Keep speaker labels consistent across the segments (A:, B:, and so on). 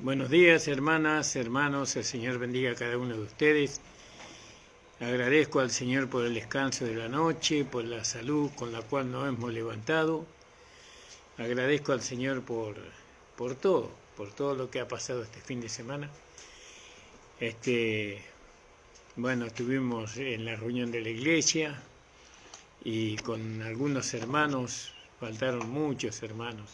A: Buenos días, hermanas, hermanos, el Señor bendiga a cada uno de ustedes. Agradezco al Señor por el descanso de la noche, por la salud con la cual nos hemos levantado. Agradezco al Señor por todo lo que ha pasado este fin de semana. Estuvimos en la reunión de la iglesia y con algunos hermanos, faltaron muchos hermanos,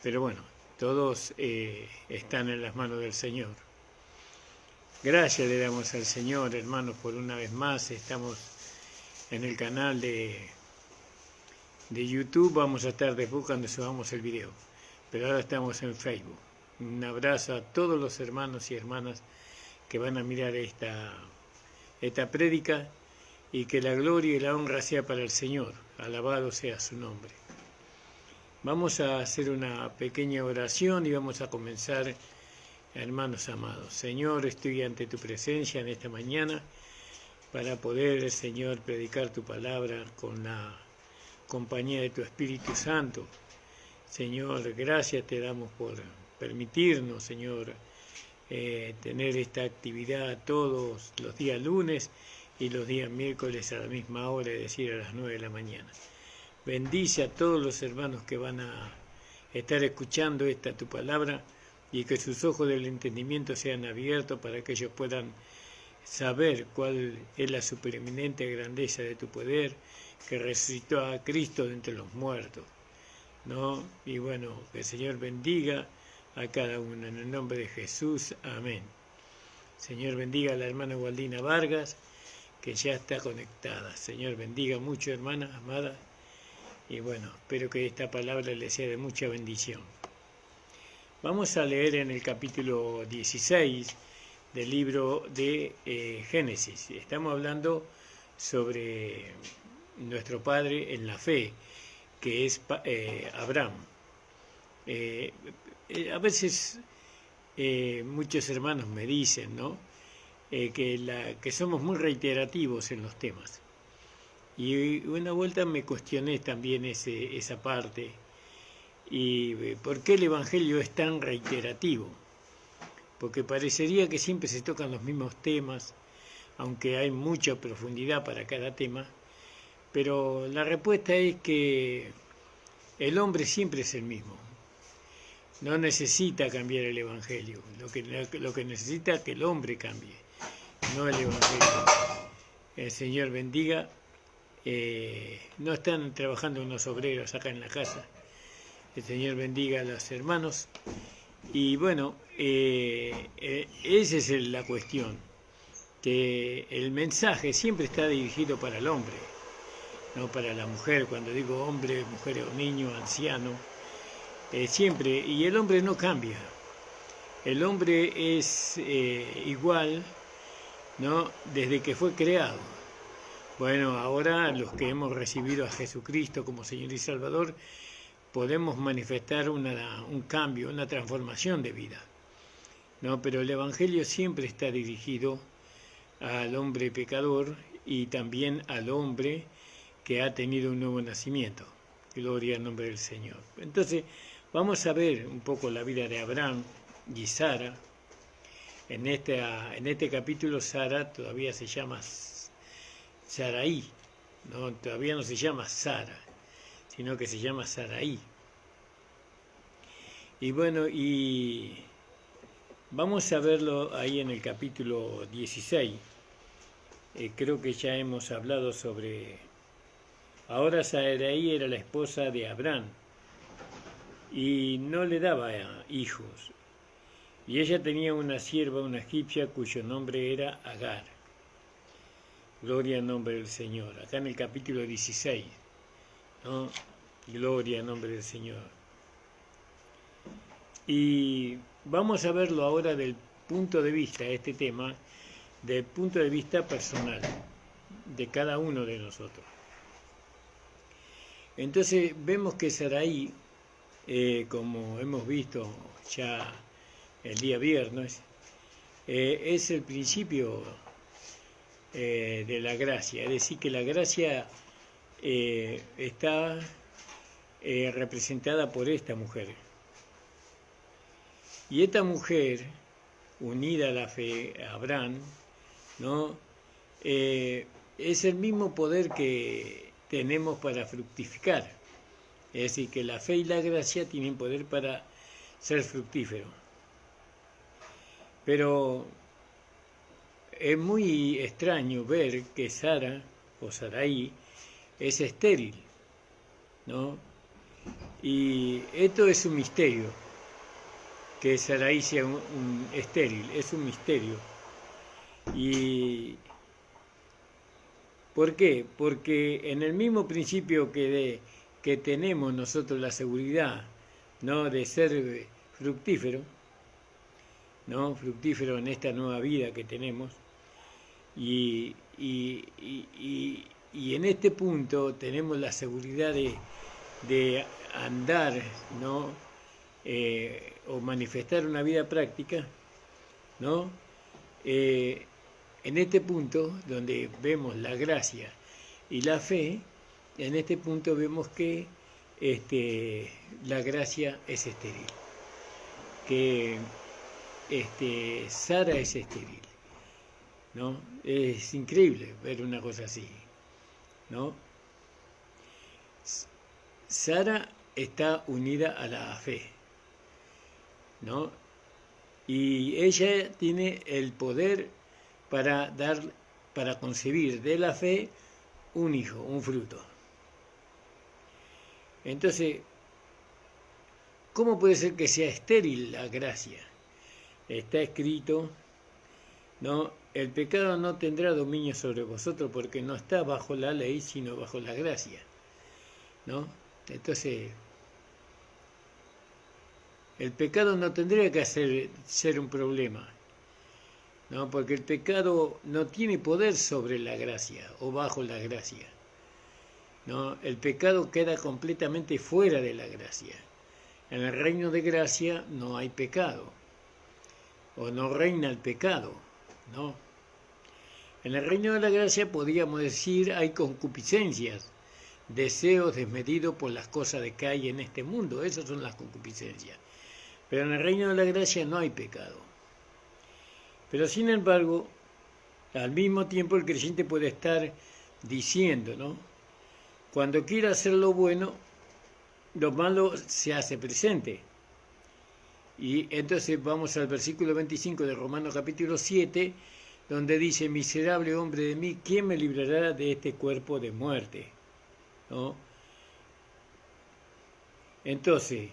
A: pero bueno, todos están en las manos del Señor. Gracias le damos al Señor, hermanos, por una vez más. Estamos en el canal de YouTube. Vamos a estar después cuando subamos el video, pero ahora estamos en Facebook. Un abrazo a todos los hermanos y hermanas que van a mirar esta prédica, y que la gloria y la honra sea para el Señor. Alabado sea su nombre. Vamos a hacer una pequeña oración y vamos a comenzar, hermanos amados. Señor, estoy ante tu presencia en esta mañana para poder, Señor, predicar tu palabra con la compañía de tu Espíritu Santo. Señor, gracias te damos por permitirnos, Señor, tener esta actividad todos los días lunes y los días miércoles a la misma hora, es decir, a las 9 de la mañana. Bendice a todos los hermanos que van a estar escuchando tu palabra, y que sus ojos del entendimiento sean abiertos para que ellos puedan saber cuál es la supereminente grandeza de tu poder, que resucitó a Cristo de entre los muertos, ¿no? Y bueno, que el Señor bendiga a cada uno, en el nombre de Jesús, amén. Señor bendiga a la hermana Waldina Vargas, que ya está conectada. Señor bendiga mucho, hermana amada. Y bueno, espero que esta palabra le sea de mucha bendición. Vamos a leer en el capítulo 16 del libro de Génesis. Estamos hablando sobre nuestro padre en la fe, que es Abraham. A veces muchos hermanos me dicen, ¿no?, que somos muy reiterativos en los temas. Y una vuelta me cuestioné también esa parte. ¿Y por qué el Evangelio es tan reiterativo? Porque parecería que siempre se tocan los mismos temas, aunque hay mucha profundidad para cada tema. Pero la respuesta es que el hombre siempre es el mismo. No necesita cambiar el Evangelio. Lo que necesita es que el hombre cambie, no el Evangelio. El Señor bendiga. No están trabajando unos obreros acá en la casa. El Señor bendiga a los hermanos. Y bueno, esa es la cuestión, que el mensaje siempre está dirigido para el hombre, no para la mujer. Cuando digo hombre, mujer o niño, anciano, siempre, y el hombre no cambia. El hombre es igual, ¿no?, desde que fue creado. Bueno, ahora los que hemos recibido a Jesucristo como Señor y Salvador, podemos manifestar un cambio, una transformación de vida, ¿no? Pero el Evangelio siempre está dirigido al hombre pecador y también al hombre que ha tenido un nuevo nacimiento. Gloria al nombre del Señor. Entonces, vamos a ver un poco la vida de Abraham y Sara. En este capítulo, Sara todavía se llama Sarai, ¿no? Todavía no se llama Sara, sino que se llama Sarai. Y bueno, y vamos a verlo ahí en el capítulo 16. Creo que ya hemos hablado sobre... Ahora Sarai era la esposa de Abraham y no le daba hijos. Y ella tenía una sierva, una egipcia, cuyo nombre era Agar. Gloria al nombre del Señor. Acá en el capítulo 16, ¿no? Gloria al nombre del Señor. Y vamos a verlo ahora del punto de vista, este tema, del punto de vista personal de cada uno de nosotros. Entonces vemos que Sarai, como hemos visto ya el día viernes, es el principio de la gracia. Es decir, que la gracia está representada por esta mujer. Y esta mujer, unida a la fe, a Abraham, ¿no? Es el mismo poder que tenemos para fructificar. Es decir, que la fe y la gracia tienen poder para ser fructíferos. Pero es muy extraño ver que Sara, o Sarai, es estéril, ¿no? Y esto es un misterio, que Sarai sea un estéril, es un misterio. ¿Y por qué? Porque en el mismo principio que tenemos nosotros la seguridad, ¿no?, de ser fructífero, ¿no?, fructífero en esta nueva vida que tenemos, y en este punto tenemos la seguridad de andar, ¿no?, o manifestar una vida práctica, ¿no? En este punto, donde vemos la gracia y la fe, en este punto vemos que la gracia es estéril, que Sara es estéril, ¿no? Es increíble ver una cosa así, ¿no? Sara está unida a la fe, ¿no? Y ella tiene el poder para concebir de la fe un hijo, un fruto. Entonces, ¿cómo puede ser que sea estéril la gracia? Está escrito, ¿no? El pecado no tendrá dominio sobre vosotros porque no está bajo la ley, sino bajo la gracia, ¿no? Entonces, el pecado no tendría que ser un problema, ¿no? Porque el pecado no tiene poder sobre la gracia o bajo la gracia, ¿no? El pecado queda completamente fuera de la gracia. En el reino de gracia no hay pecado, o no reina el pecado, ¿no? En el reino de la gracia podríamos decir hay concupiscencias, deseos desmedidos por las cosas que hay en este mundo, esas son las concupiscencias. Pero en el reino de la gracia no hay pecado. Pero sin embargo, al mismo tiempo el creyente puede estar diciendo, ¿no? Cuando quiera hacer lo bueno, lo malo se hace presente. Y entonces vamos al versículo 25 de Romanos capítulo 7, donde dice, miserable hombre de mí, ¿quién me librará de este cuerpo de muerte? ¿No? Entonces,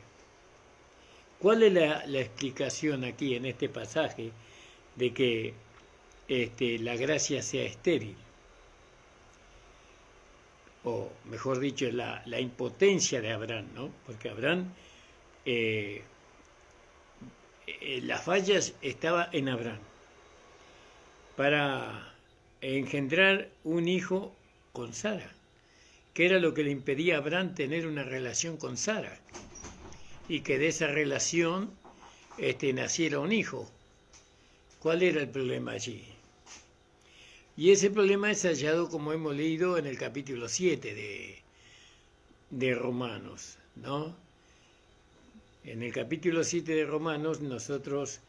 A: ¿cuál es la explicación aquí en este pasaje de que la gracia sea estéril? O mejor dicho, la impotencia de Abraham, ¿no? Porque Abraham, las fallas estaban en Abraham para engendrar un hijo con Sara, que era lo que le impedía a Abraham tener una relación con Sara, y que de esa relación naciera un hijo. ¿Cuál era el problema allí? Y ese problema es hallado, como hemos leído en el capítulo 7 de Romanos, ¿no? En el capítulo 7 de Romanos nosotros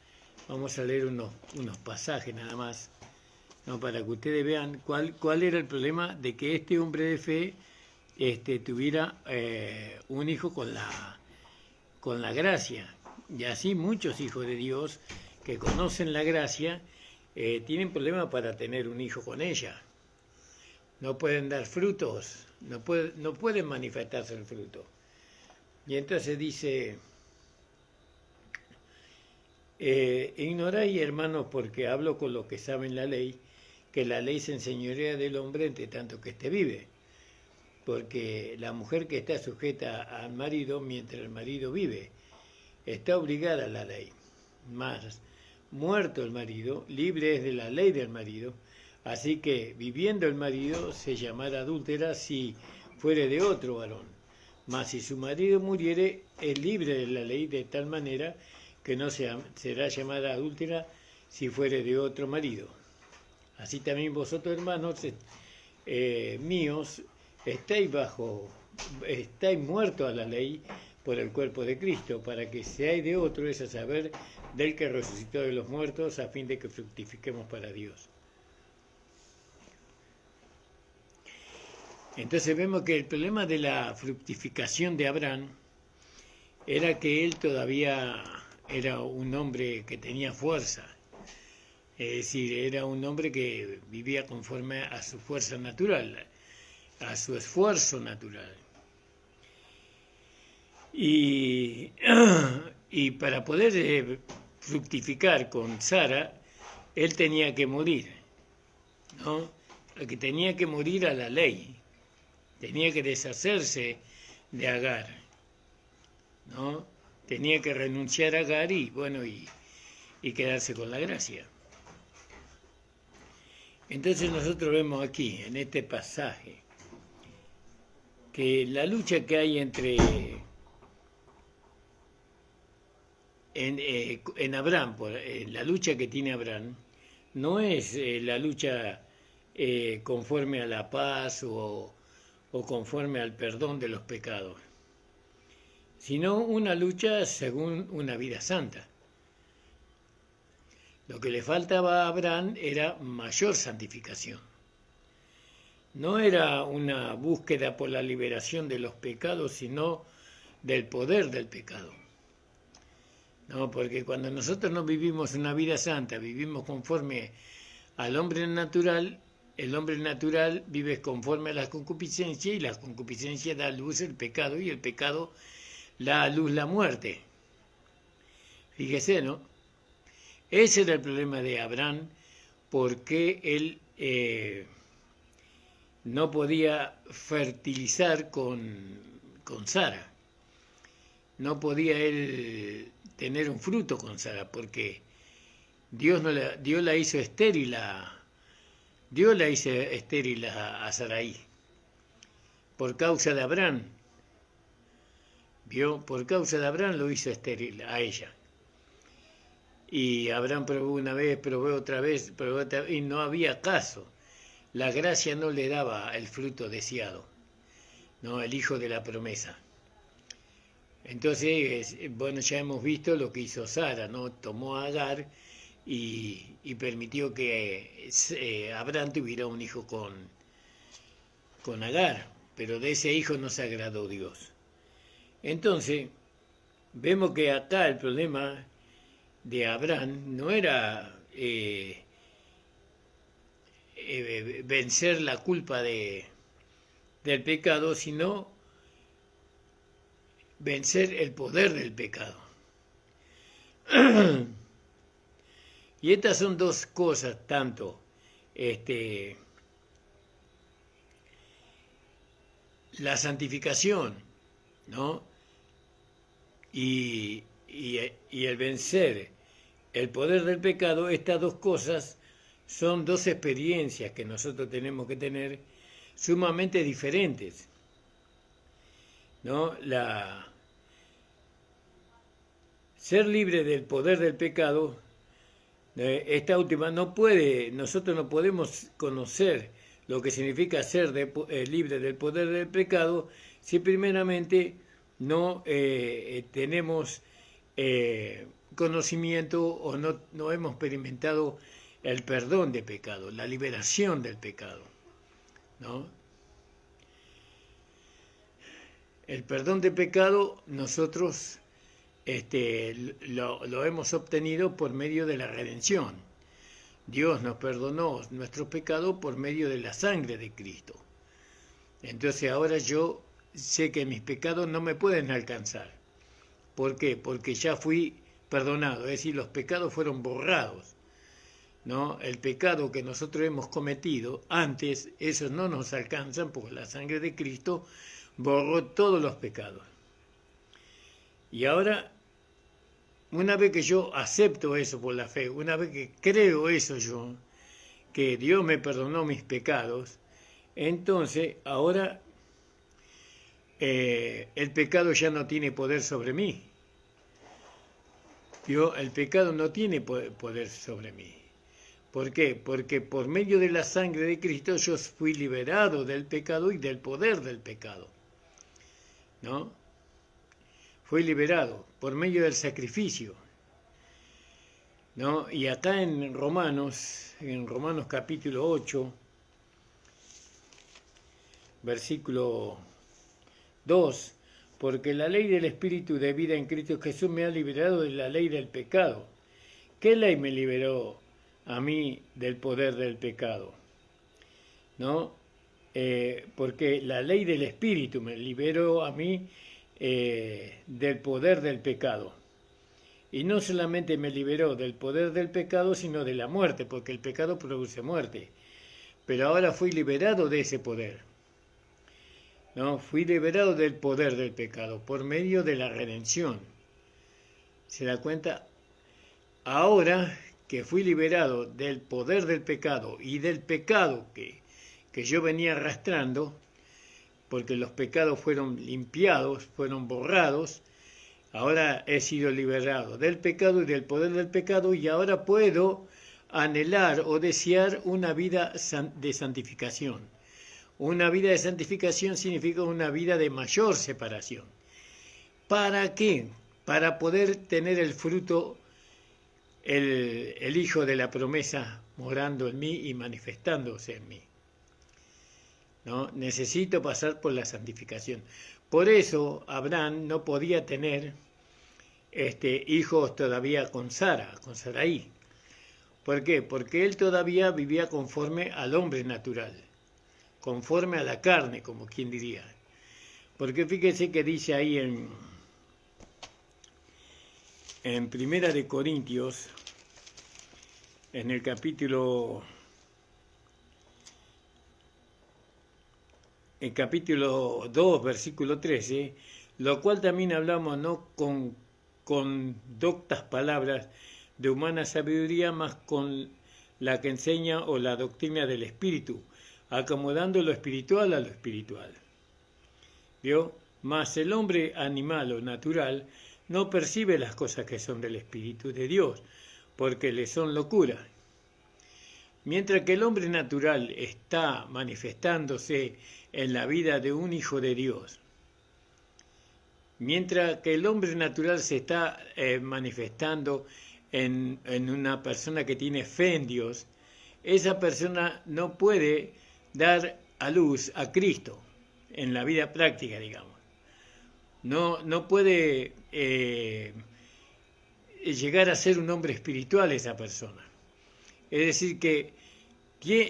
A: vamos a leer unos pasajes nada más, ¿no?, para que ustedes vean cuál era el problema de que este hombre de fe tuviera un hijo con la gracia. Y así muchos hijos de Dios que conocen la gracia tienen problemas para tener un hijo con ella. No pueden dar frutos, no pueden manifestarse el fruto. Y entonces dice, ignoráis, hermanos, porque hablo con los que saben la ley, que la ley se enseñorea del hombre entre tanto que éste vive. Porque la mujer que está sujeta al marido mientras el marido vive, está obligada a la ley. Mas, muerto el marido, libre es de la ley del marido, así que viviendo el marido se llamará adúltera si fuere de otro varón. Mas si su marido muriere, es libre de la ley de tal manera que no será llamada adúltera si fuere de otro marido. Así también vosotros, hermanos míos, estáis muertos a la ley por el cuerpo de Cristo, para que si hay de otro es a saber del que resucitó de los muertos, a fin de que fructifiquemos para Dios. Entonces vemos que el problema de la fructificación de Abraham era que él todavía era un hombre que tenía fuerza, es decir, era un hombre que vivía conforme a su fuerza natural, a su esfuerzo natural. Y para poder fructificar con Sara, él tenía que morir, ¿no? Que tenía que morir a la ley, tenía que deshacerse de Agar, ¿no? Tenía que renunciar a Agar y quedarse con la gracia. Entonces nosotros vemos aquí, en este pasaje, que la lucha que hay en Abraham, la lucha que tiene Abraham, no es la lucha conforme a la paz o conforme al perdón de los pecados, sino una lucha según una vida santa. Lo que le faltaba a Abraham era mayor santificación. No era una búsqueda por la liberación de los pecados, sino del poder del pecado. No, porque cuando nosotros no vivimos una vida santa, vivimos conforme al hombre natural, el hombre natural vive conforme a la concupiscencia y la concupiscencia da a luz el pecado y el pecado da a luz la muerte. Fíjese, ¿no? Ese era el problema de Abraham, porque él no podía fertilizar con Sara. No podía él tener un fruto con Sara, porque Dios la hizo estéril a Sarai por causa de Abraham. Por causa de Abraham lo hizo estéril a ella. Y Abraham probó una vez, probó otra vez, y no había caso. La gracia no le daba el fruto deseado, no, el hijo de la promesa. Entonces, bueno, ya hemos visto lo que hizo Sara, ¿no? Tomó a Agar y permitió que Abraham tuviera un hijo con Agar, pero de ese hijo no se agradó Dios. Entonces, vemos que acá el problema de Abraham no era vencer la culpa del pecado, sino vencer el poder del pecado. Y estas son dos cosas, tanto la santificación, ¿no? Y el vencer el poder del pecado, estas dos cosas son dos experiencias que nosotros tenemos que tener sumamente diferentes, ¿no? Ser libre del poder del pecado, esta última nosotros no podemos conocer lo que significa ser libre del poder del pecado si primeramente no tenemos conocimiento o no hemos experimentado el perdón de pecado, la liberación del pecado, ¿no? El perdón de pecado nosotros lo hemos obtenido por medio de la redención. Dios nos perdonó nuestros pecados por medio de la sangre de Cristo. Entonces ahora yo sé que mis pecados no me pueden alcanzar. ¿Por qué? Porque ya fui perdonado, es decir, los pecados fueron borrados, ¿no? El pecado que nosotros hemos cometido antes, esos no nos alcanzan porque la sangre de Cristo borró todos los pecados. Y ahora, una vez que yo acepto eso por la fe, una vez que creo eso yo, que Dios me perdonó mis pecados, entonces ahora el pecado ya no tiene poder sobre mí. El pecado no tiene poder sobre mí. ¿Por qué? Porque por medio de la sangre de Cristo yo fui liberado del pecado y del poder del pecado, ¿no? fue liberado por medio del sacrificio, ¿no? Y acá en Romanos capítulo 8, versículo 2, porque la ley del Espíritu de vida en Cristo Jesús me ha liberado de la ley del pecado. ¿Qué ley me liberó a mí del poder del pecado? ¿No? Porque la ley del Espíritu me liberó a mí del poder del pecado. Y no solamente me liberó del poder del pecado, sino de la muerte, porque el pecado produce muerte. Pero ahora fui liberado de ese poder. ¿No? Fui liberado del poder del pecado por medio de la redención. ¿Se da cuenta? Ahora que fui liberado del poder del pecado y del pecado que yo venía arrastrando, porque los pecados fueron limpiados, fueron borrados, ahora he sido liberado del pecado y del poder del pecado, y ahora puedo anhelar o desear una vida de santificación. Una vida de santificación significa una vida de mayor separación. ¿Para qué? Para poder tener el fruto, el Hijo de la promesa morando en mí y manifestándose en mí. ¿No? Necesito pasar por la santificación. Por eso Abraham no podía tener hijos todavía con Sarai. ¿Por qué? Porque él todavía vivía conforme al hombre natural, conforme a la carne, como quien diría. Porque fíjese que dice ahí en Primera de Corintios, en el capítulo 2, versículo 13, lo cual también hablamos no con doctas palabras de humana sabiduría, mas con la que enseña o la doctrina del Espíritu, acomodando lo espiritual a lo espiritual. ¿Vio? Mas el hombre animal o natural no percibe las cosas que son del Espíritu de Dios, porque le son locura. Mientras que el hombre natural está manifestándose en la vida de un hijo de Dios, mientras que el hombre natural se está manifestando en una persona que tiene fe en Dios, esa persona no puede dar a luz a Cristo en la vida práctica, digamos. No puede llegar a ser un hombre espiritual esa persona. Es decir, que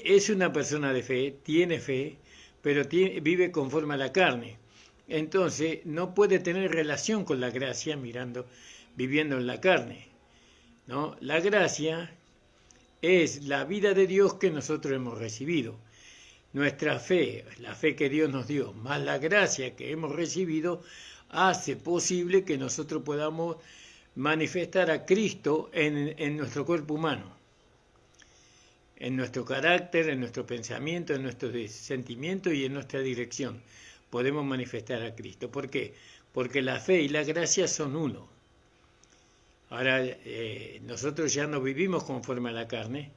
A: es una persona de fe, tiene fe, pero vive conforme a la carne. Entonces no puede tener relación con la gracia viviendo en la carne, ¿no? La gracia es la vida de Dios que nosotros hemos recibido. Nuestra fe, la fe que Dios nos dio, más la gracia que hemos recibido, hace posible que nosotros podamos manifestar a Cristo en nuestro cuerpo humano, en nuestro carácter, en nuestro pensamiento, en nuestro sentimiento y en nuestra dirección. Podemos manifestar a Cristo. ¿Por qué? Porque la fe y la gracia son uno. Ahora, nosotros ya no vivimos conforme a la carne,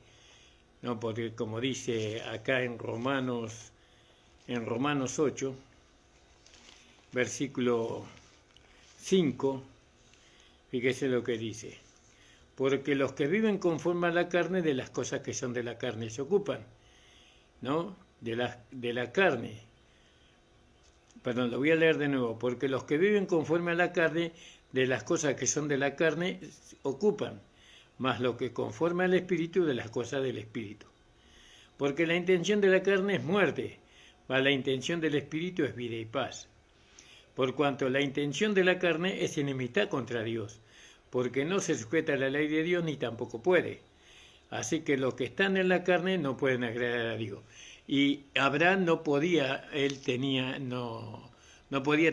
A: ¿no? Porque como dice acá en Romanos 8, versículo 5, fíjese lo que dice. Porque los que viven conforme a la carne, de las cosas que son de la carne se ocupan, ¿no? De la carne. Perdón, lo voy a leer de nuevo. Porque los que viven conforme a la carne, de las cosas que son de la carne ocupan, más lo que conforme al Espíritu, de las cosas del Espíritu. Porque la intención de la carne es muerte, mas la intención del Espíritu es vida y paz. Por cuanto la intención de la carne es enemistad contra Dios, porque no se sujeta a la ley de Dios ni tampoco puede. Así que los que están en la carne no pueden agradar a Dios. Y Abraham no podía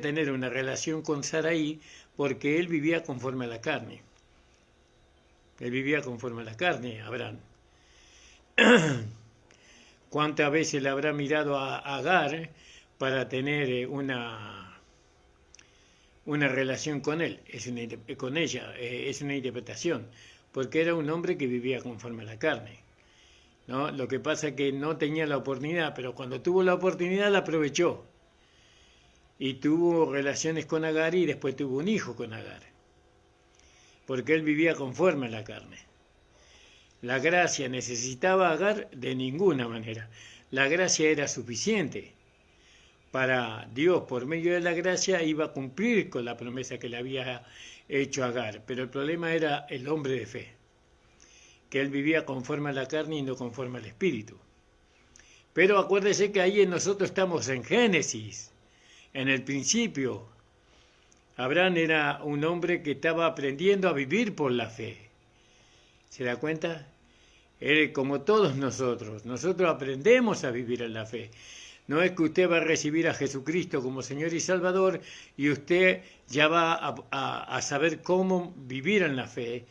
A: tener una relación con Sarai porque él vivía conforme a la carne. Él vivía conforme a la carne, Abraham. ¿Cuántas veces le habrá mirado a Agar para tener una relación con él? Con ella, es una interpretación, porque era un hombre que vivía conforme a la carne, ¿no? Lo que pasa es que no tenía la oportunidad, pero cuando tuvo la oportunidad la aprovechó. y tuvo relaciones con Agar y después tuvo un hijo con Agar, porque él vivía conforme a la carne. La gracia necesitaba a Agar de ninguna manera. La gracia era suficiente para Dios. Por medio de la gracia iba a cumplir con la promesa que le había hecho a Agar, pero el problema era el hombre de fe, que él vivía conforme a la carne y no conforme al espíritu. Pero acuérdese que ahí nosotros estamos en Génesis, en el principio. Abraham era un hombre que estaba aprendiendo a vivir por la fe. ¿Se da cuenta? Él, como todos nosotros aprendemos a vivir en la fe. No es que usted va a recibir a Jesucristo como Señor y Salvador y usted ya va a saber cómo vivir en la fe,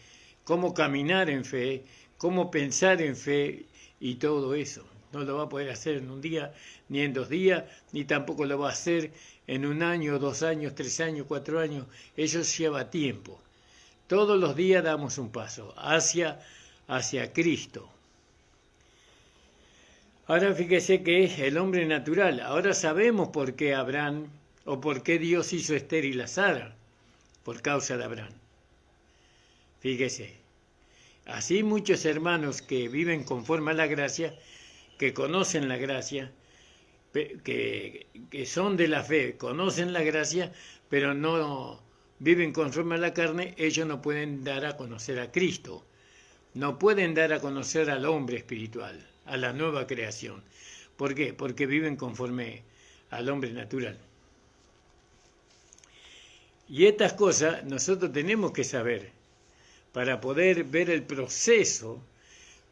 A: cómo caminar en fe, cómo pensar en fe y todo eso. No lo va a poder hacer en un día, ni en 2 días, ni tampoco lo va a hacer en 1 año, 2 años, 3 años, 4 años. Eso lleva tiempo. Todos los días damos un paso hacia Cristo. Ahora fíjese que es el hombre natural. Ahora sabemos por qué Abraham, o por qué Dios hizo estéril a Sara, por causa de Abraham. Fíjese. Así muchos hermanos que viven conforme a la gracia, que conocen la gracia, que son de la fe, conocen la gracia, pero no viven conforme a la carne, ellos no pueden dar a conocer a Cristo, no pueden dar a conocer al hombre espiritual, a la nueva creación. ¿Por qué? Porque viven conforme al hombre natural. Y estas cosas nosotros tenemos que saber para poder ver el proceso,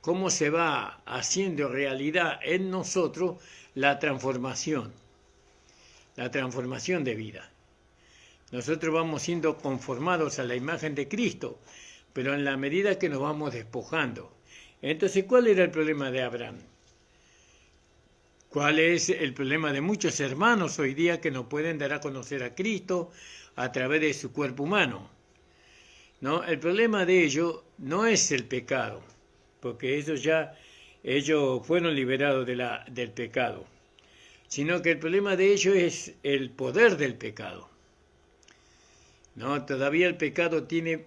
A: cómo se va haciendo realidad en nosotros la transformación de vida. Nosotros vamos siendo conformados a la imagen de Cristo, pero en la medida que nos vamos despojando. Entonces, ¿cuál era el problema de Abraham? ¿Cuál es el problema de muchos hermanos hoy día que no pueden dar a conocer a Cristo a través de su cuerpo humano? ¿No? El problema de ellos no es el pecado, porque ellos fueron liberados del pecado, sino que el problema de ellos es el poder del pecado. ¿No? Todavía el pecado tiene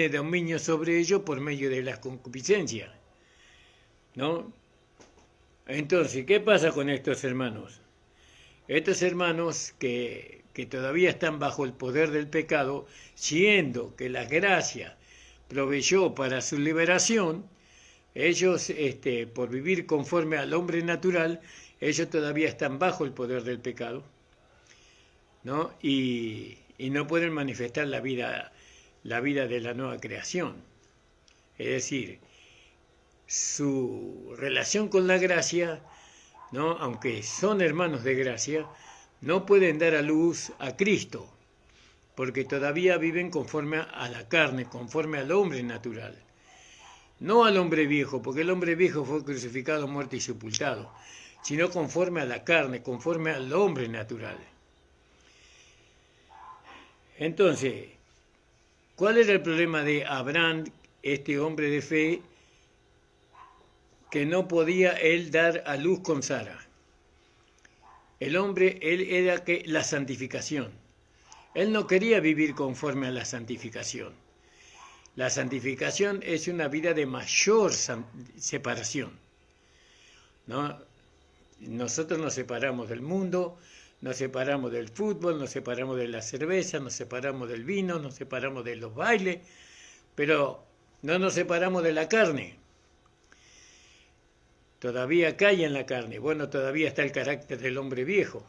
A: dominio sobre ellos por medio de las concupiscencias, ¿no? Entonces, ¿qué pasa con estos hermanos? Estos hermanos que todavía están bajo el poder del pecado, siendo que la gracia proveyó para su liberación, ellos, por vivir conforme al hombre natural, ellos todavía están bajo el poder del pecado, ¿no? Y no pueden manifestar la vida de la nueva creación. Es decir, su relación con la gracia, ¿no? Aunque son hermanos de gracia, no pueden dar a luz a Cristo, porque todavía viven conforme a la carne, conforme al hombre natural. No al hombre viejo, porque el hombre viejo fue crucificado, muerto y sepultado, sino conforme a la carne, conforme al hombre natural. Entonces, ¿cuál era el problema de Abraham, este hombre de fe, que no podía él dar a luz con Sara? El hombre, él era la santificación. Él no quería vivir conforme a la santificación. La santificación es una vida de mayor separación, ¿no? Nosotros nos separamos del mundo, nos separamos del fútbol, nos separamos de la cerveza, nos separamos del vino, nos separamos de los bailes, pero no nos separamos de la carne. Todavía cae en la carne. Bueno, todavía está el carácter del hombre viejo,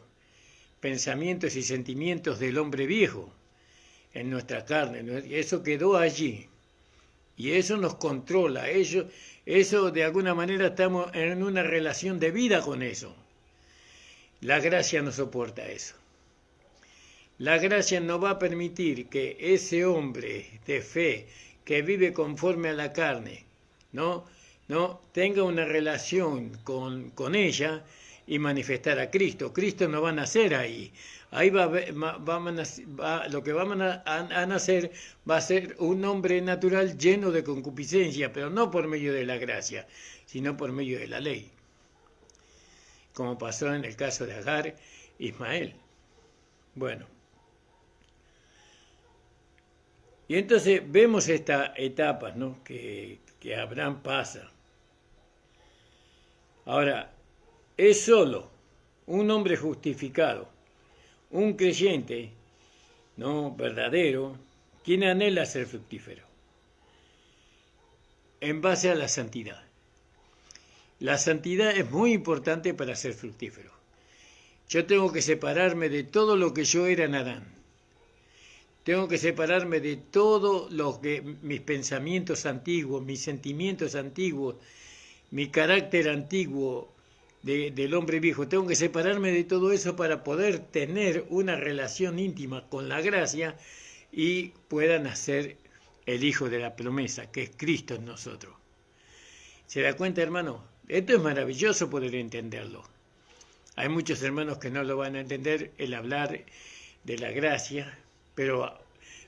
A: pensamientos y sentimientos del hombre viejo en nuestra carne. Eso quedó allí y eso nos controla. Eso de alguna manera estamos en una relación de vida con eso. La gracia no soporta eso. La gracia no va a permitir que ese hombre de fe que vive conforme a la carne, no tenga una relación con ella y manifestar a Cristo. Cristo no va a nacer ahí. Ahí lo que va a nacer va a ser un hombre natural lleno de concupiscencia, pero no por medio de la gracia, sino por medio de la ley, como pasó en el caso de Agar e Ismael. Bueno, y entonces vemos estas etapas, ¿no? que Abraham pasa. Ahora, es solo un hombre justificado, un creyente, no verdadero, quien anhela ser fructífero, en base a la santidad. La santidad es muy importante para ser fructífero. Yo tengo que separarme de todo lo que yo era en Adán. Tengo que separarme de todo lo que mis pensamientos antiguos, mis sentimientos antiguos, mi carácter antiguo del hombre viejo. Tengo que separarme de todo eso para poder tener una relación íntima con la gracia y pueda nacer el Hijo de la promesa, que es Cristo en nosotros. ¿Se da cuenta, hermano? Esto es maravilloso poder entenderlo. Hay muchos hermanos que no lo van a entender, el hablar de la gracia, pero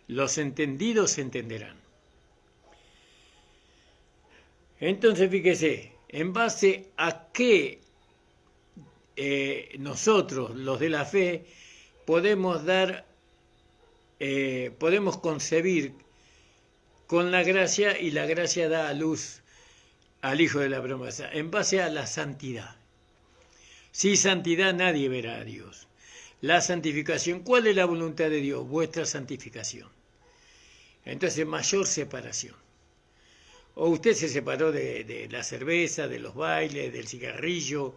A: los entendidos entenderán. Entonces, fíjese, en base a qué nosotros, los de la fe, podemos concebir con la gracia, y la gracia da a luz al Hijo de la promesa, en base a la santidad. Sin santidad nadie verá a Dios. La santificación, ¿cuál es la voluntad de Dios? Vuestra santificación. Entonces, mayor separación. O usted se separó de la cerveza, de los bailes, del cigarrillo,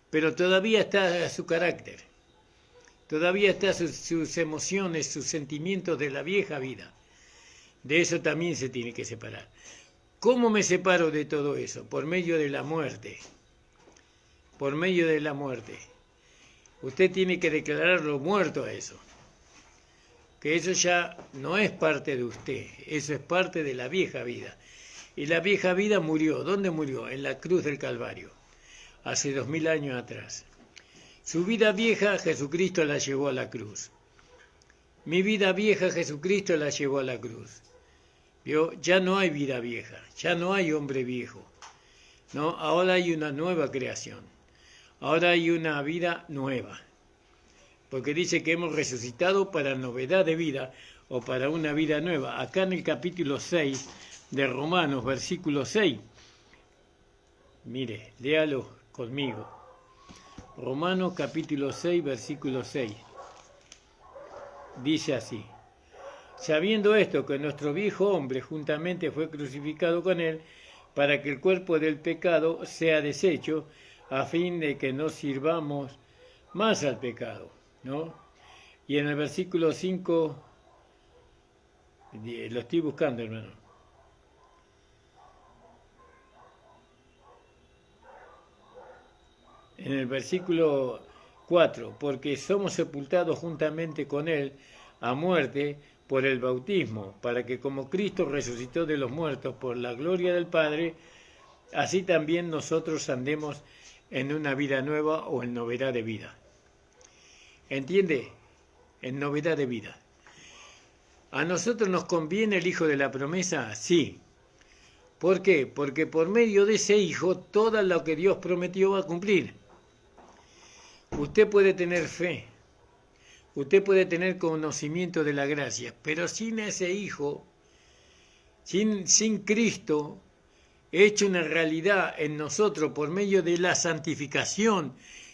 A: pero todavía está su carácter, todavía está sus emociones, sus sentimientos de la vieja vida. De eso también se tiene que separar. ¿Cómo me separo de todo eso? Por medio de la muerte. Por medio de la muerte. Usted tiene que declararlo muerto a eso. Que eso ya no es parte de usted, eso es parte de la vieja vida. Y la vieja vida murió. ¿Dónde murió? En la cruz del Calvario, hace 2000 años atrás. Su vida vieja, Jesucristo la llevó a la cruz. Mi vida vieja, Jesucristo la llevó a la cruz. ¿Vio? Ya no hay vida vieja, ya no hay hombre viejo. ¿No? Ahora hay una nueva creación. Ahora hay una vida nueva. Porque dice que hemos resucitado para novedad de vida o para una vida nueva. Acá en el capítulo 6 de Romanos, versículo 6. Mire, léalo conmigo. Romanos capítulo 6, versículo 6. Dice así: sabiendo esto, que nuestro viejo hombre juntamente fue crucificado con él, para que el cuerpo del pecado sea deshecho, a fin de que no sirvamos más al pecado, ¿no? Y en el versículo 5, lo estoy buscando, hermano. En el versículo 4, porque somos sepultados juntamente con él a muerte por el bautismo, para que como Cristo resucitó de los muertos por la gloria del Padre, así también nosotros andemos en una vida nueva o en novedad de vida. ¿Entiende? En novedad de vida. ¿A nosotros nos conviene el Hijo de la promesa? Sí. ¿Por qué? Porque por medio de ese Hijo todo lo que Dios prometió va a cumplir. Usted puede tener fe, usted puede tener conocimiento de la gracia, pero sin ese Hijo, sin Cristo, hecho una realidad en nosotros por medio de la santificación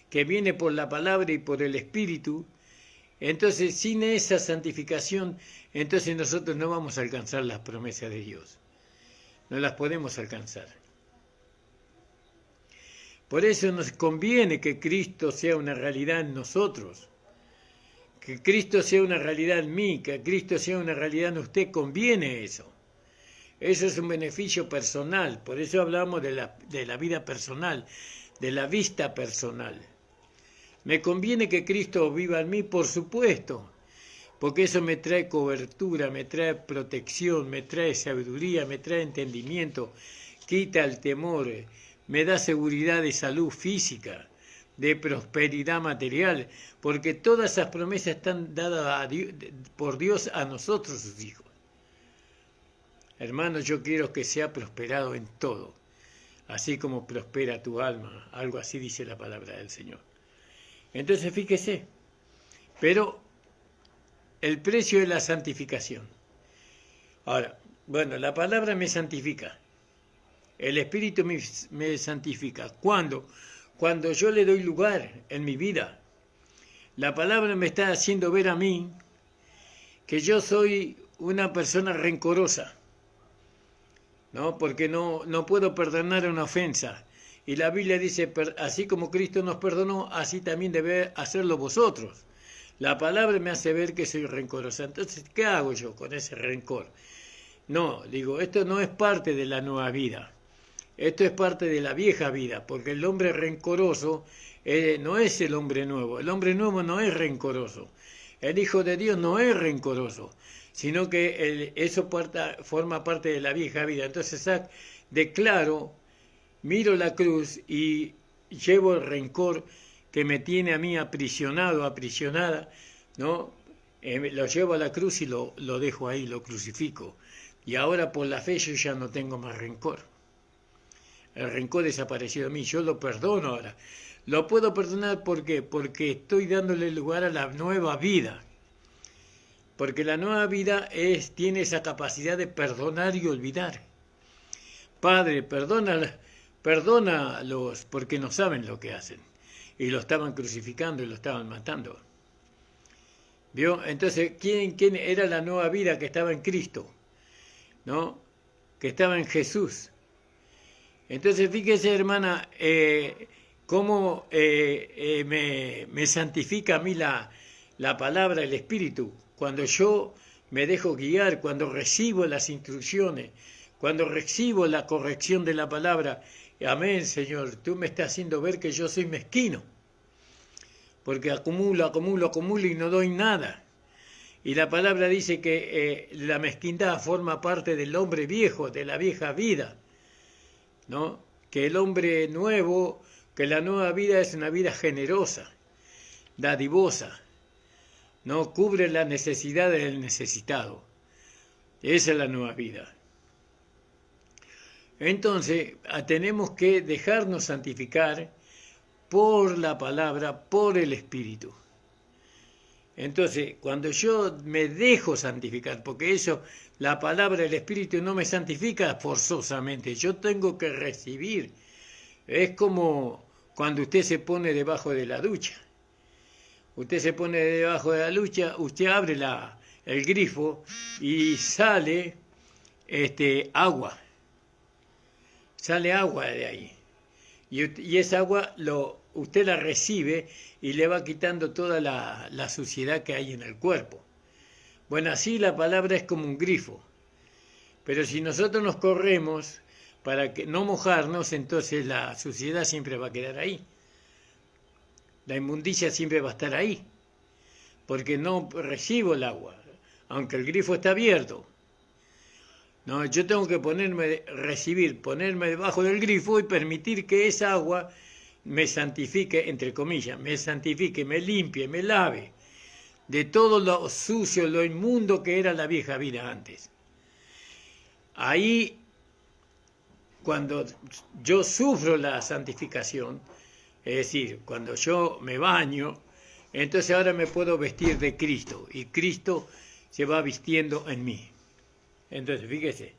A: que viene por la palabra y por el Espíritu, entonces sin esa santificación, entonces nosotros no vamos a alcanzar las promesas de Dios. No las podemos alcanzar. Por eso nos conviene que Cristo sea una realidad en nosotros. Que Cristo sea una realidad en mí, que Cristo sea una realidad en usted, conviene eso. Eso es un beneficio personal, por eso hablamos de la vida personal, de la vista personal. ¿Me conviene que Cristo viva en mí? Por supuesto, porque eso me trae cobertura, me trae protección, me trae sabiduría, me trae entendimiento, quita el temor, me da seguridad de salud física, de prosperidad material, porque todas esas promesas están dadas por Dios a nosotros, sus hijos. Hermanos, yo quiero que sea prosperado en todo, así como prospera tu alma, algo así dice la palabra del Señor. Entonces, fíjese, pero el precio de la santificación. Ahora, bueno, la palabra me santifica. El Espíritu me santifica. ¿Cuándo? Cuando yo le doy lugar en mi vida. La palabra me está haciendo ver a mí que yo soy una persona rencorosa, ¿no? Porque no puedo perdonar una ofensa. Y la Biblia dice, así como Cristo nos perdonó, así también debe hacerlo vosotros. La palabra me hace ver que soy rencorosa. Entonces, ¿qué hago yo con ese rencor? No, digo, esto no es parte de la nueva vida. Esto es parte de la vieja vida, porque el hombre rencoroso no es el hombre nuevo. El hombre nuevo no es rencoroso. El Hijo de Dios no es rencoroso, sino que eso forma parte de la vieja vida. Entonces declaro, miro la cruz y llevo el rencor que me tiene a mí aprisionado, aprisionada, ¿no? Lo llevo a la cruz y lo dejo ahí, lo crucifico. Y ahora por la fe yo ya no tengo más rencor. El rencor desapareció de mí, yo lo perdono ahora. Lo puedo perdonar, ¿por qué? Porque estoy dándole lugar a la nueva vida. Porque la nueva vida tiene esa capacidad de perdonar y olvidar. Padre, perdónalos porque no saben lo que hacen. Y lo estaban crucificando y lo estaban matando. ¿Vio? Entonces, ¿quién era la nueva vida que estaba en Cristo? ¿No? Que estaba en Jesús. Entonces, fíjese, hermana, cómo me santifica a mí la palabra, el Espíritu, cuando yo me dejo guiar, cuando recibo las instrucciones, cuando recibo la corrección de la palabra. Amén, Señor, tú me estás haciendo ver que yo soy mezquino, porque acumulo y no doy nada. Y la palabra dice que la mezquindad forma parte del hombre viejo, de la vieja vida, ¿no? Que el hombre nuevo, que la nueva vida es una vida generosa, dadivosa, ¿no? Cubre las necesidades del necesitado. Esa es la nueva vida. Entonces, tenemos que dejarnos santificar por la palabra, por el Espíritu. Entonces, cuando yo me dejo santificar, porque eso, la palabra del Espíritu no me santifica forzosamente, yo tengo que recibir. Es como cuando usted se pone debajo de la ducha. Usted se pone debajo de la ducha, usted abre el grifo y sale agua. Sale agua de ahí. Y esa agua usted la recibe y le va quitando toda la suciedad que hay en el cuerpo. Bueno, así la palabra es como un grifo. Pero si nosotros nos corremos para no mojarnos, entonces la suciedad siempre va a quedar ahí. La inmundicia siempre va a estar ahí, porque no recibo el agua, aunque el grifo está abierto. No, yo tengo que ponerme debajo del grifo y permitir que esa agua me santifique, entre comillas, me santifique, me limpie, me lave de todo lo sucio, lo inmundo que era la vieja vida antes. Ahí, cuando yo sufro la santificación, es decir, cuando yo me baño, entonces ahora me puedo vestir de Cristo y Cristo se va vistiendo en mí. Entonces, fíjese,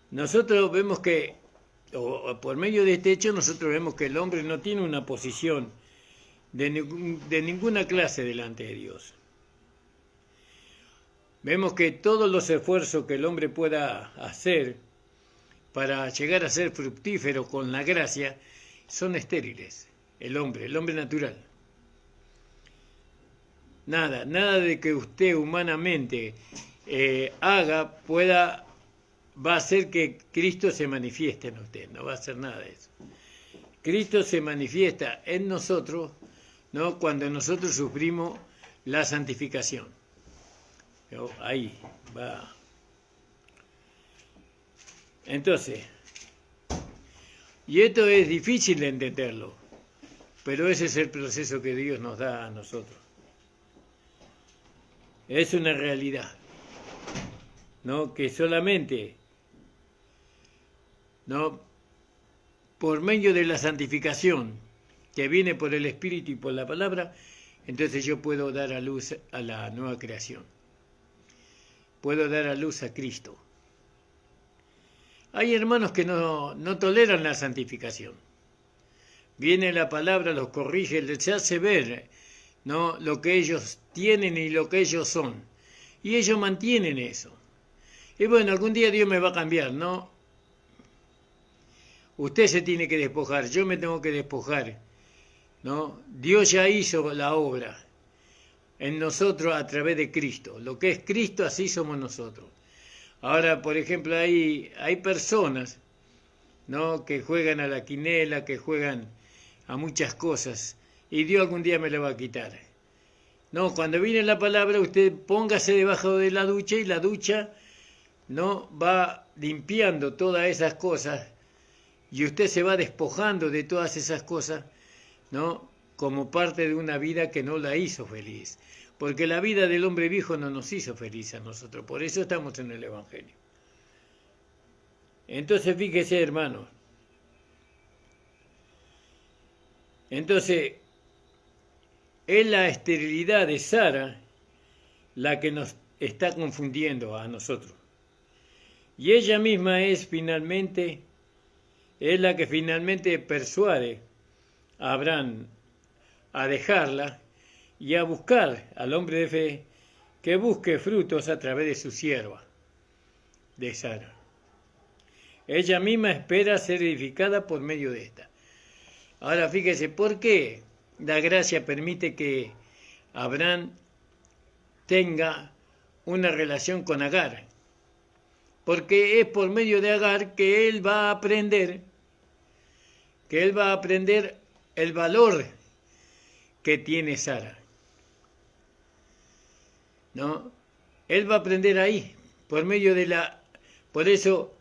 A: nosotros vemos que, o por medio de este hecho, nosotros vemos que el hombre no tiene una posición de ninguna clase delante de Dios. Vemos que todos los esfuerzos que el hombre pueda hacer para llegar a ser fructífero con la gracia son estériles. El hombre natural. Nada de que usted humanamente haga va a hacer que Cristo se manifieste en usted, no va a hacer nada de eso. Cristo se manifiesta en nosotros, ¿no? Cuando nosotros sufrimos la santificación. Ahí va. Entonces, y esto es difícil de entenderlo, pero ese es el proceso que Dios nos da a nosotros. Es una realidad, ¿no? Que solamente, ¿no? Por medio de la santificación que viene por el Espíritu y por la palabra, entonces yo puedo dar a luz a la nueva creación. Puedo dar a luz a Cristo. Hay hermanos que no toleran la santificación. Viene la palabra, los corrige, les hace ver, ¿no?, lo que ellos tienen y lo que ellos son. Y ellos mantienen eso. Y bueno, algún día Dios me va a cambiar, ¿no? Usted se tiene que despojar, yo me tengo que despojar, ¿no? Dios ya hizo la obra en nosotros a través de Cristo. Lo que es Cristo, así somos nosotros. Ahora, por ejemplo, hay personas, ¿no?, que juegan a la quinela, que juegan a muchas cosas, y Dios algún día me la va a quitar. No, cuando viene la palabra, usted póngase debajo de la ducha, y la ducha, ¿no?, va limpiando todas esas cosas, y usted se va despojando de todas esas cosas, ¿no?, como parte de una vida que no la hizo feliz. Porque la vida del hombre viejo no nos hizo feliz a nosotros, por eso estamos en el Evangelio. Entonces, fíjese, hermanos. Entonces, es la esterilidad de Sara la que nos está confundiendo a nosotros. Y ella misma es la que finalmente persuade a Abraham a dejarla y a buscar al hombre de fe que busque frutos a través de su sierva, de Sara. Ella misma espera ser edificada por medio de esta. Ahora fíjese, ¿por qué la gracia permite que Abraham tenga una relación con Agar? Porque es por medio de Agar que él va a aprender el valor que tiene Sara, ¿no? Él va a aprender ahí, por medio de por eso,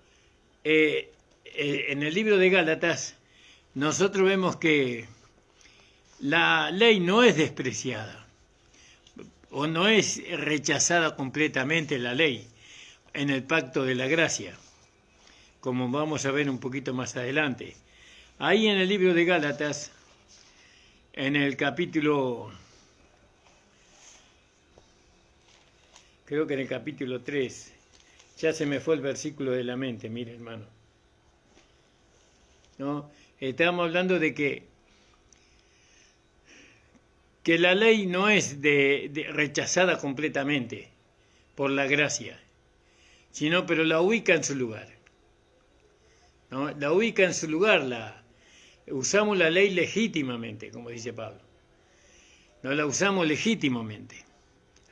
A: en el libro de Gálatas, nosotros vemos que la ley no es despreciada, o no es rechazada completamente la ley en el pacto de la gracia, como vamos a ver un poquito más adelante. Ahí en el libro de Gálatas, en el capítulo, creo que en el capítulo 3, ya se me fue el versículo de la mente, mire, hermano, ¿no? Estamos hablando de que la ley no es rechazada completamente por la gracia, sino pero la ubica en su lugar, ¿no? La ubica en su lugar, usamos la ley legítimamente, como dice Pablo. No la usamos legítimamente.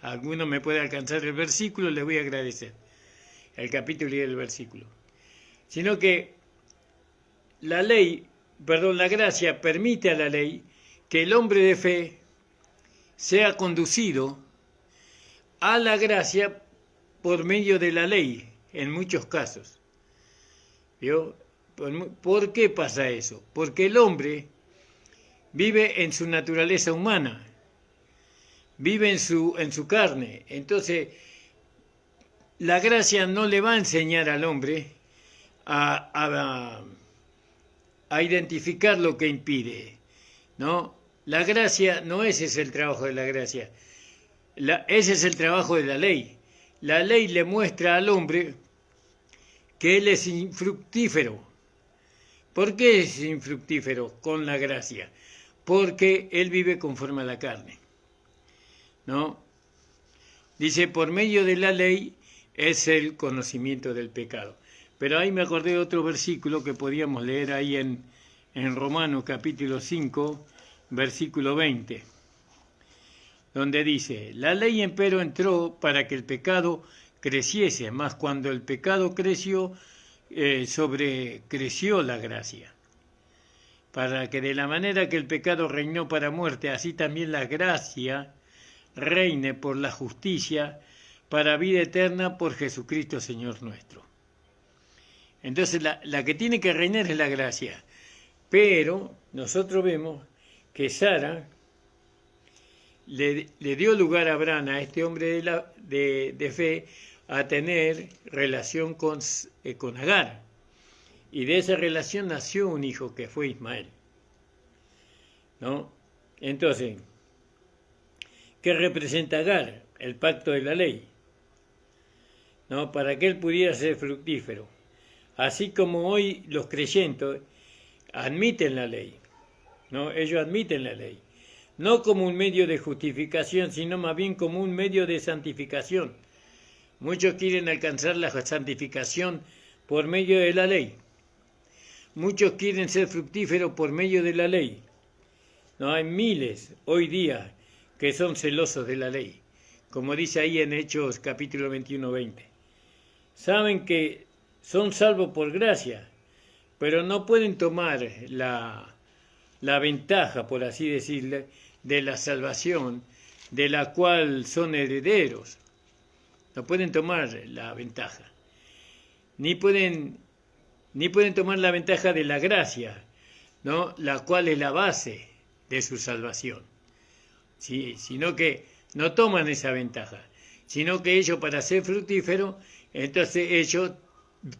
A: Alguno me puede alcanzar el versículo, le voy a agradecer. El capítulo y el versículo. Sino que la gracia permite a la ley que el hombre de fe sea conducido a la gracia por medio de la ley, en muchos casos. ¿Vio? ¿Por qué pasa eso? Porque el hombre vive en su naturaleza humana, vive en su carne. Entonces, la gracia no le va a enseñar al hombre a identificar lo que impide, ¿no? La gracia, no ese es el trabajo de la gracia, ese es el trabajo de la ley. La ley le muestra al hombre que él es infructífero. ¿Por qué es infructífero con la gracia? Porque él vive conforme a la carne, ¿no? Dice, por medio de la ley es el conocimiento del pecado. Pero ahí me acordé de otro versículo que podíamos leer ahí en Romanos capítulo 5, versículo 20, donde dice, la ley empero entró para que el pecado creciese, mas cuando el pecado creció, sobrecreció la gracia, para que de la manera que el pecado reinó para muerte, así también la gracia reine por la justicia para vida eterna por Jesucristo Señor nuestro. Entonces la que tiene que reinar es la gracia, pero nosotros vemos que Sara le dio lugar a Abraham, a este hombre de fe, a tener relación con Agar. Y de esa relación nació un hijo que fue Ismael, ¿no? Entonces, ¿Qué representa Agar? El pacto de la ley, ¿no? Para que él pudiera ser fructífero. Así como hoy los creyentes admiten la ley, ¿no? Ellos admiten la ley, no como un medio de justificación, sino más bien como un medio de santificación. Muchos quieren alcanzar la santificación por medio de la ley. Muchos quieren ser fructíferos por medio de la ley. No hay miles hoy día que son celosos de la ley, como dice ahí en Hechos capítulo 21-20. Saben que son salvos por gracia, pero no pueden tomar la ventaja, por así decirlo, de la salvación, de la cual son herederos. No pueden tomar la ventaja. Ni pueden tomar la ventaja de la gracia, ¿no? La cual es la base de su salvación. ¿Sí? Sino que no toman esa ventaja, sino que ellos, para ser fructíferos, entonces ellos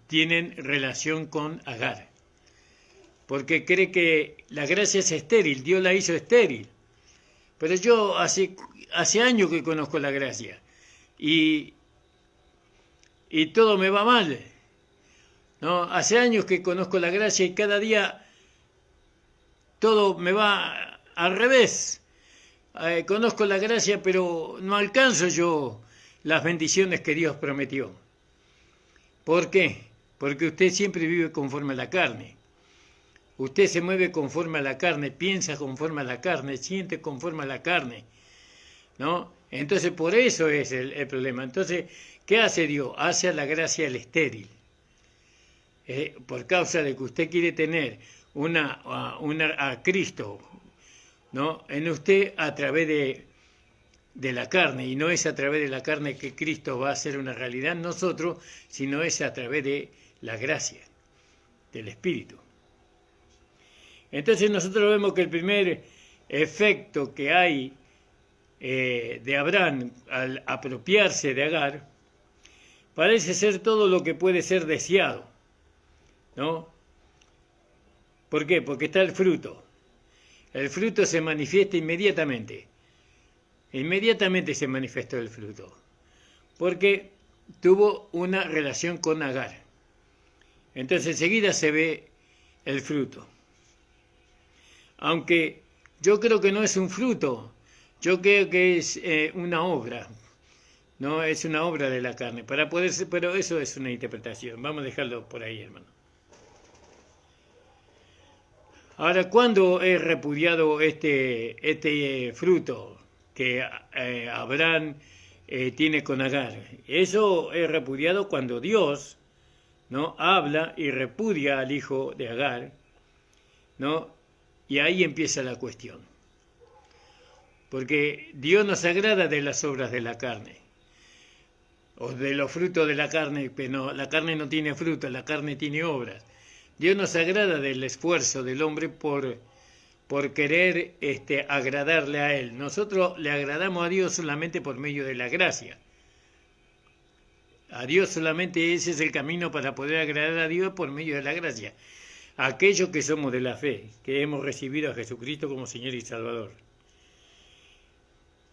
A: tienen relación con Agar, porque cree que la gracia es estéril, Dios la hizo estéril. Pero yo hace años que conozco la gracia y todo me va mal, ¿no? Hace años que conozco la gracia y cada día todo me va al revés. Conozco la gracia, pero no alcanzo yo las bendiciones que Dios prometió. ¿Por qué? Porque usted siempre vive conforme a la carne. Usted se mueve conforme a la carne, piensa conforme a la carne, siente conforme a la carne, ¿no? Entonces, por eso es el problema. Entonces, ¿qué hace Dios? Hace a la gracia el estéril. Por causa de que usted quiere tener a Cristo, ¿no? En usted a través de la carne, y no es a través de la carne que Cristo va a ser una realidad en nosotros, sino es a través de la gracia, del Espíritu. Entonces nosotros vemos que el primer efecto que hay de Abraham al apropiarse de Agar parece ser todo lo que puede ser deseado, ¿no? ¿Por qué? Porque está el fruto. El fruto se manifiesta inmediatamente. Inmediatamente se manifestó el fruto, porque tuvo una relación con Agar. Entonces enseguida se ve el fruto. Aunque yo creo que no es un fruto, yo creo que es una obra, no es una obra de la carne, para poder ser, pero eso es una interpretación. Vamos a dejarlo por ahí, hermano. Ahora, ¿cuándo es repudiado este fruto que Abraham tiene con Agar? Eso es repudiado cuando Dios, ¿no?, habla y repudia al hijo de Agar, ¿no? Y ahí empieza la cuestión. Porque Dios no se agrada de las obras de la carne, o de los frutos de la carne, pero la carne no tiene frutos, la carne tiene obras. Dios no se agrada del esfuerzo del hombre por querer agradarle a Él. Nosotros le agradamos a Dios solamente por medio de la gracia. A Dios solamente ese es el camino para poder agradar a Dios, por medio de la gracia. Aquellos que somos de la fe, que hemos recibido a Jesucristo como Señor y Salvador.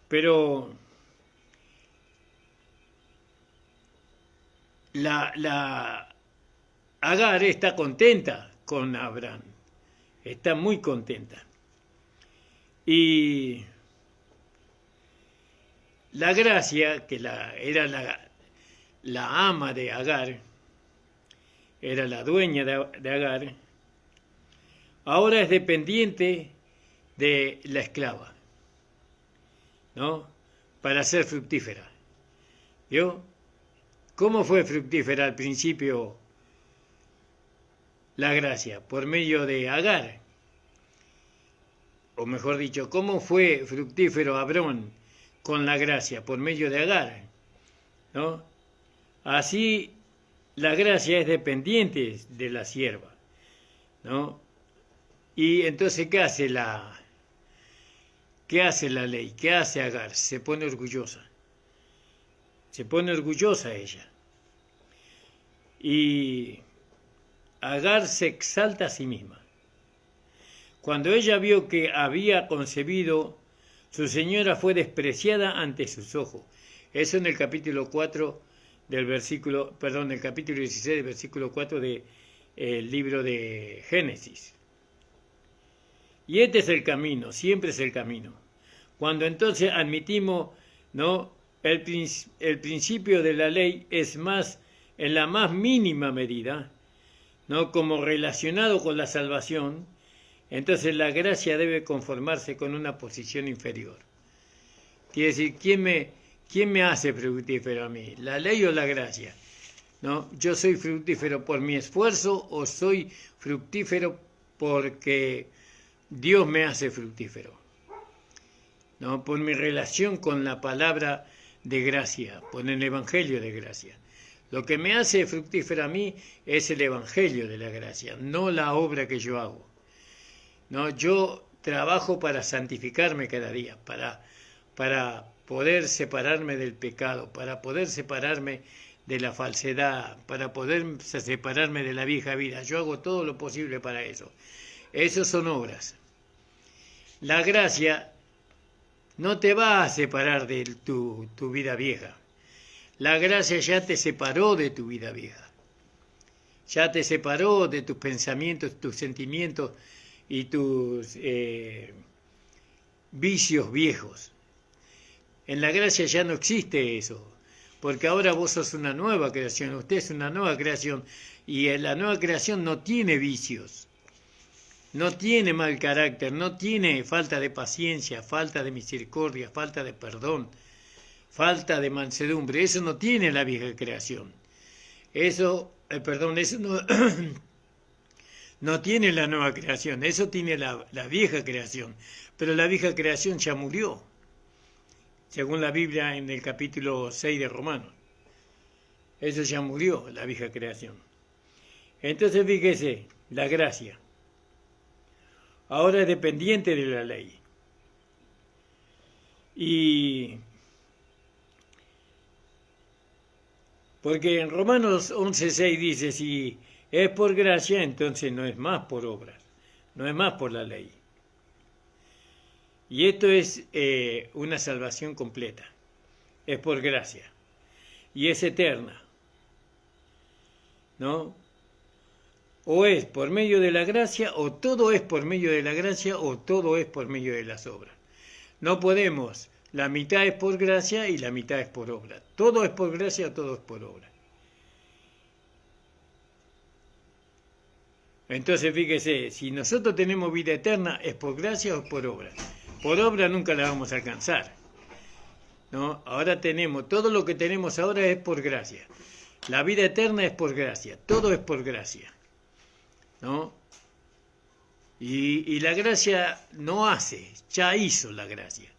A: Pero Agar está contenta con Abraham, está muy contenta. Y la gracia, que era la ama de Agar, era la dueña de Agar, ahora es dependiente de la esclava, ¿no? Para ser fructífera. ¿Vio? ¿Cómo fue fructífera al principio la gracia? Por medio de Agar. O mejor dicho, ¿cómo fue fructífero Abraham con la gracia? Por medio de Agar, ¿no? Así la gracia es dependiente de la sierva, ¿no? Y entonces, ¿qué hace la ley? ¿Qué hace Agar? Se pone orgullosa. Se pone orgullosa ella. Y Agar se exalta a sí misma. Cuando ella vio que había concebido Su señora fue despreciada ante sus ojos. Eso en el capítulo 4 el capítulo 16 del versículo 4 del libro de Génesis. Y este es el camino, siempre es el camino. Cuando entonces admitimos, ¿no?, el principio de la ley es más, en la más mínima medida, ¿no?, como relacionado con la salvación, entonces la gracia debe conformarse con una posición inferior. Quiere decir, ¿quién me hace fructífero a mí? ¿La ley o la gracia? ¿No? ¿Yo soy fructífero por mi esfuerzo o soy fructífero porque Dios me hace fructífero? ¿No? Por mi relación con la palabra de gracia, por el evangelio de gracia. Lo que me hace fructífero a mí es el evangelio de la gracia, no la obra que yo hago. ¿No? Yo trabajo para santificarme cada día, para poder separarme del pecado, para poder separarme de la falsedad, para poder separarme de la vieja vida. Yo hago todo lo posible para eso. Esas son obras. La gracia no te va a separar de tu vida vieja. La gracia ya te separó de tu vida vieja. Ya te separó de tus pensamientos, tus sentimientos y tus vicios viejos. En la gracia ya no existe eso, porque ahora vos sos una nueva creación, usted es una nueva creación, y la nueva creación no tiene vicios, no tiene mal carácter, no tiene falta de paciencia, falta de misericordia, falta de perdón, falta de mansedumbre. Eso no tiene la vieja creación. Eso no, no tiene la nueva creación, eso tiene la vieja creación. Pero la vieja creación ya murió, según la Biblia en el capítulo 6 de Romanos. Eso ya murió, la vieja creación. Entonces fíjese, la gracia ahora es dependiente de la ley. Y porque en Romanos 11:6 dice, si es por gracia, entonces no es más por obras, no es más por la ley. Y esto es una salvación completa, es por gracia, y es eterna, ¿no? O es por medio de la gracia, o todo es por medio de la gracia, o todo es por medio de las obras. No podemos, la mitad es por gracia y la mitad es por obra. Todo es por gracia, todo es por obra. Entonces fíjese, si nosotros tenemos vida eterna, ¿es por gracia o por obra? Por obra nunca la vamos a alcanzar, ¿no? Ahora todo lo que tenemos ahora es por gracia. La vida eterna es por gracia, todo es por gracia, ¿no? Y la gracia no hace, ya hizo la gracia.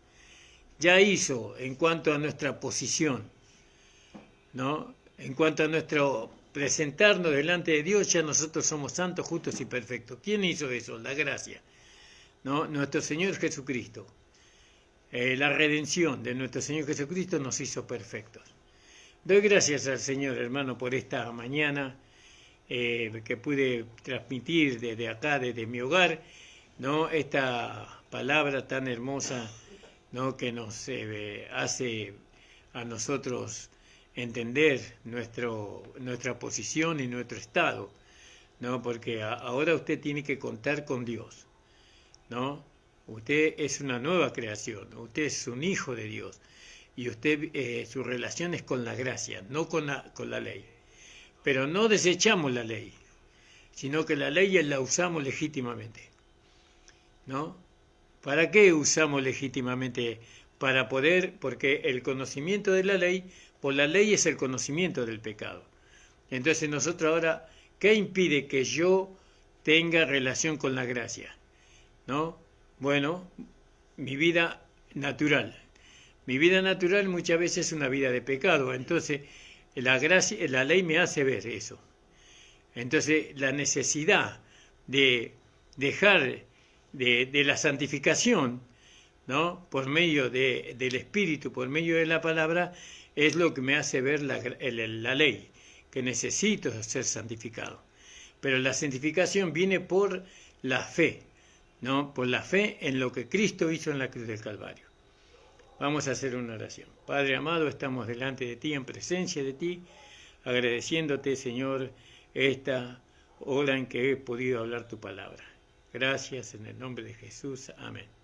A: Ya hizo en cuanto a nuestra posición, ¿no? En cuanto a nuestro presentarnos delante de Dios, ya nosotros somos santos, justos y perfectos. ¿Quién hizo eso? La gracia, ¿no? Nuestro Señor Jesucristo. La redención de nuestro Señor Jesucristo nos hizo perfectos. Doy gracias al Señor, hermano, por esta mañana que pude transmitir desde acá, desde mi hogar, ¿no? Esta palabra tan hermosa, ¿no?, que nos hace a nosotros entender nuestra posición y nuestro estado, ¿no? Porque ahora usted tiene que contar con Dios, ¿no? Usted es una nueva creación, usted es un hijo de Dios, y usted su relación es con la gracia, no con la ley. Pero no desechamos la ley, sino que la ley la usamos legítimamente, ¿no? ¿Para qué usamos legítimamente? Para poder, porque el conocimiento de la ley, por la ley es el conocimiento del pecado. Entonces nosotros ahora, ¿qué impide que yo tenga relación con la gracia? ¿No? Bueno, mi vida natural. Mi vida natural muchas veces es una vida de pecado, entonces la ley me hace ver eso. Entonces la necesidad de dejar de la santificación, ¿no?, por medio del Espíritu, por medio de la palabra, es lo que me hace ver la ley, que necesito ser santificado. Pero la santificación viene por la fe, ¿no?, por la fe en lo que Cristo hizo en la cruz del Calvario. Vamos a hacer una oración. Padre amado, estamos delante de ti, en presencia de ti, agradeciéndote, Señor, esta hora en que he podido hablar tu palabra. Gracias en el nombre de Jesús. Amén.